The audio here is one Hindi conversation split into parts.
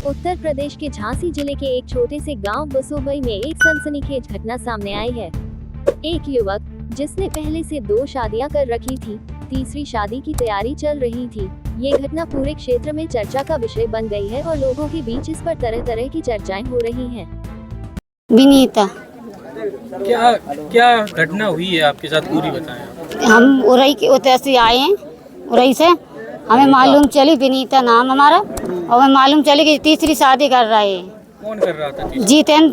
उत्तर प्रदेश के झांसी जिले के एक छोटे से गांव बसोबई में एक सनसनीखेज घटना सामने आई है। एक युवक जिसने पहले से 2 शादियां कर रखी थी, तीसरी शादी की तैयारी चल रही थी। ये घटना पूरे क्षेत्र में चर्चा का विषय बन गई है और लोगों के बीच इस पर तरह तरह की चर्चाएं हो रही हैं। विनीता, क्या क्या घटना हुई है आपके साथ, पूरी बताएं। हम उरई के उतर से आए हैं। उरई से हमें मालूम चली, विनीता नाम हमारा, और हमें मालूम चली कि तीसरी शादी कर रहे हैं। कौन कर रहा था? जीतन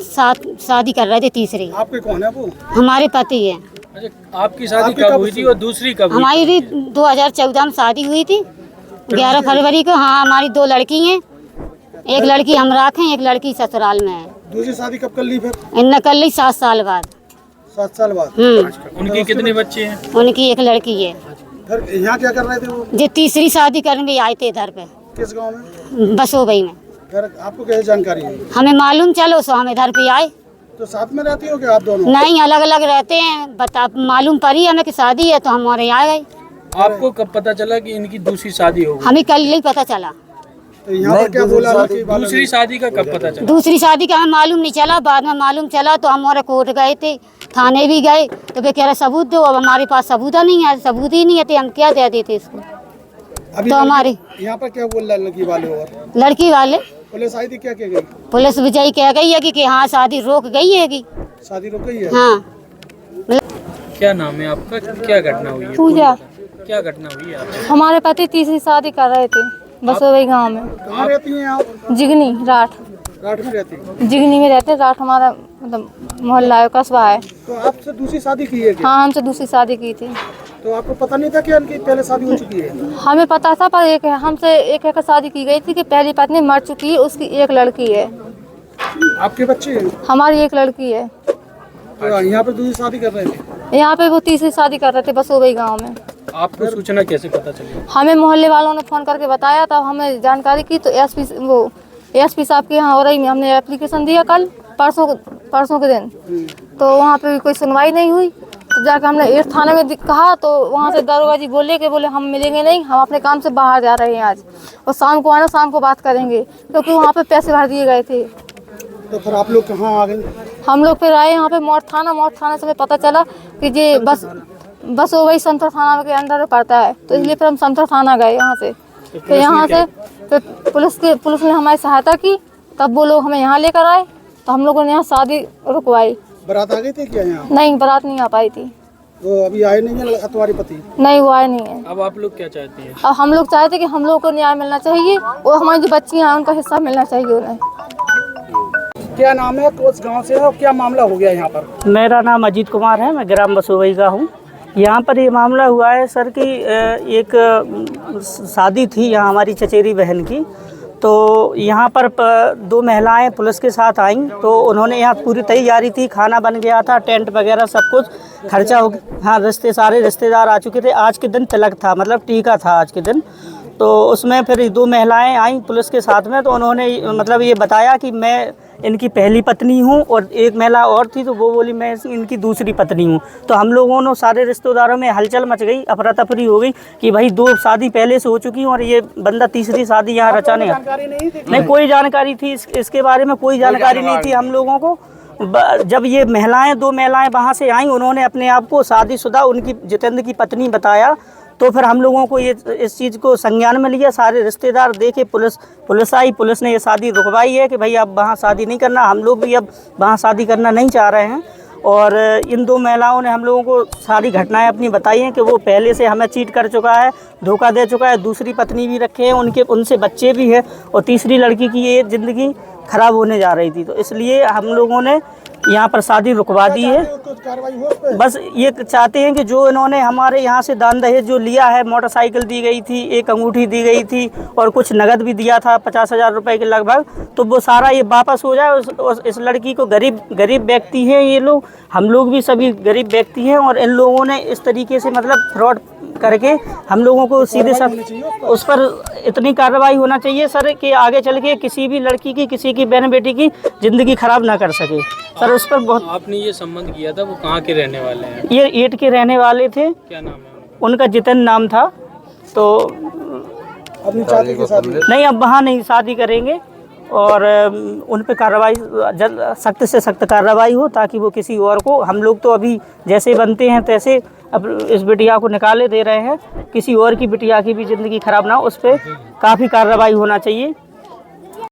शादी कर रहे थे तीसरी। आपके कौन है वो? हमारे पति है। अच्छा, आपकी शादी कब हुई थी और दूसरी कब हुई? हमारी 2014 में शादी हुई थी, 11 फरवरी को। हाँ, हमारी 2 लड़की हैं, एक लड़की हम रखें, एक लड़की ससुराल में है। दूसरी शादी कब कर ली फिर? इनने कर ली 7 साल बाद। 7 साल बाद। उनके कितने बच्चे हैं? उनकी एक लड़की है। फिर यहाँ क्या कर रहे थे वो? जो तीसरी शादी करने आए थे इधर पे, किस गांव में? बसोबई में। फिर आपको कैसे जानकारी है? हमें मालूम चलो सो हम इधर पे आए। तो साथ में रहती हो क्या आप दोनों? नहीं, अलग अलग रहते हैं। बता मालूम पड़ी हमें कि शादी है तो हम हमारे आ गए। आपको कब पता चला कि इनकी दूसरी शादी हो गई? हमें कल ही पता चला। तो यहाँ पर क्या बोला था कि दूसरी शादी का कब पता चला? दूसरी शादी का हमें मालूम नहीं चला, बाद में मालूम चला तो हम हमारे कोर्ट गए थे, थाने भी गए। तो वे कह रहे सबूत दो। अब हमारे पास सबूत नहीं है, सबूत ही नहीं है तो हम क्या दे देते इसको। अभी तो हमारी यहाँ पर क्या बोल रहा है लड़की वाले? और लड़की वाले पुलिस आई थी, क्या कह गई? पुलिस विजयी कह गई है कि हाँ शादी रोक गई है कि शादी रुक गई है? हाँ। क्या नाम है आपका? क्या घटना हुई है? पूजा। क्या घटना हुई है आपके? हमारे पति तीसरी शादी कर रहे थे बसोबई गांव में। कहाँ रहती हैं आप? जिगनी राठ में रहती हैं। जिगनी में रहते। राठ हमारा मतलब मोहल्ला है, कस्बा है। तो आपसे दूसरी शादी की है क्या? हाँ, हमसे दूसरी शादी की थी। तो आपको पता नहीं था कि उनकी पहले शादी हो चुकी है? हमें पता था, पर हमसे एक शादी की गई थी कि पहली पत्नी मर चुकी है, उसकी एक लड़की है। आपके बच्चे हैं? हमारी एक लड़की है। तो यहाँ पर दूसरी शादी कर रहे थे? यहाँ पे वो तीसरी शादी कर रहे थे बसोबई गाँव में। आपको सूचना कैसे पता चली? हमें मोहल्ले वालों ने फ़ोन करके बताया, तब हमें जानकारी की। तो एसपी साहब के यहाँ औरई में हमने एप्लीकेशन दिया कल परसों के दिन। तो वहाँ पे भी कोई सुनवाई नहीं हुई। तो जाकर हमने 1 थाने में कहा, तो वहाँ से दरोगा जी बोले हम मिलेंगे नहीं, हम अपने काम से बाहर जा रहे हैं आज, और शाम को आना, शाम को बात करेंगे, क्योंकि वहाँ पे पैसे भर दिए गए थे। तो फिर आप लोग कहाँ आ गए? हम लोग फिर आए यहाँ पे मोट थाना से हमें पता चला कि ये बस वही संतर थाना के अंदर पड़ता है। तो इसलिए फिर हम संतर थाना गए यहाँ से। फिर यहाँ से फिर पुलिस ने हमारी सहायता की, तब वो लोग हमें यहाँ लेकर आए। तो हम लोगों ने यहाँ शादी रुकवाई। बारात आ गई थी क्या यहाँ? नहीं, बारात नहीं आ पाई थी। तो अभी आए नहीं है तुम्हारे पति? नहीं, वो आए नहीं है। अब आप लोग क्या चाहते हैं? अब हम लोग चाहते कि हम लोगों को न्याय मिलना चाहिए, और हमारी जो बच्चियाँ हैं उनका हिस्सा मिलना चाहिए उन्हें। क्या नाम है, कौन गांव से है और क्या मामला हो गया यहाँ पर? मेरा नाम अजीत कुमार है, मैं ग्राम बसोबई का हूँ। यहाँ पर ये मामला हुआ है सर कि एक शादी थी यहाँ हमारी चचेरी बहन की। तो यहाँ पर 2 महिलाएं पुलिस के साथ आईं। तो उन्होंने यहाँ पूरी तैयारी थी, खाना बन गया था, टेंट वगैरह सब कुछ खर्चा हो गया। हाँ, सारे रिश्तेदार आ चुके थे। आज के दिन तिलक था, मतलब टीका था आज के दिन। तो उसमें फिर 2 महिलाएं आईं पुलिस के साथ में। तो उन्होंने मतलब ये बताया कि मैं इनकी पहली पत्नी हूँ, और एक महिला और थी तो वो बोली मैं इनकी दूसरी पत्नी हूँ। तो हम लोगों ने सारे रिश्तेदारों में हलचल मच गई, अफरा तफरी हो गई कि भाई 2 शादी पहले से हो चुकी और ये बंदा तीसरी शादी यहाँ रचाने। नहीं, कोई जानकारी थी इसके बारे में, कोई जानकारी नहीं थी हम लोगों को। जब ये 2 महिलाएं वहाँ से आईं, उन्होंने अपने आप को शादीशुदा उनकी जितेंद्र की पत्नी बताया। तो फिर हम लोगों को ये इस चीज़ को संज्ञान में लिया, सारे रिश्तेदार देखे, पुलिस आई, पुलिस ने ये शादी रुकवाई है कि भाई अब वहाँ शादी नहीं करना। हम लोग भी अब वहाँ शादी करना नहीं चाह रहे हैं। और इन 2 महिलाओं ने हम लोगों को सारी घटनाएं अपनी बताई हैं कि वो पहले से हमें चीट कर चुका है, धोखा दे चुका है, दूसरी पत्नी भी रखे हैं, उनसे बच्चे भी हैं, और तीसरी लड़की की ये ज़िंदगी खराब होने जा रही थी। तो इसलिए हम लोगों ने यहाँ पर शादी रुकवा दी है। बस ये चाहते हैं कि जो इन्होंने हमारे यहाँ से दान दहेज जो लिया है, मोटरसाइकिल दी गई थी, एक अंगूठी दी गई थी, और कुछ नगद भी दिया था 50,000 रुपये के लगभग, तो वो सारा ये वापस हो जाए। इस लड़की को गरीब व्यक्ति हैं ये लोग, हम लोग भी सभी गरीब व्यक्ति हैं, और इन लोगों ने इस तरीके से मतलब फ्रॉड करके हम लोगों को सीधे उस पर इतनी कार्रवाई होना चाहिए सर कि आगे चल के किसी भी लड़की की, किसी की बहन बेटी की ज़िंदगी खराब ना कर सके सर। उस पर बहुत। आपने ये संबंध किया था, वो कहाँ के रहने वाले हैं? ये 8 के रहने वाले थे। क्या नाम है उनका? जितन नाम था। तो अपनी चाची के साथ नहीं, अब वहाँ नहीं शादी करेंगे, और उन पे कार्रवाई सख्त से सख्त कार्रवाई हो, ताकि वो किसी और को, हम लोग तो अभी जैसे बनते हैं तैसे अब इस बिटिया को निकाले दे रहे हैं, किसी और की बिटिया की भी ज़िंदगी ख़राब ना हो, उस पर काफ़ी कार्रवाई होना चाहिए।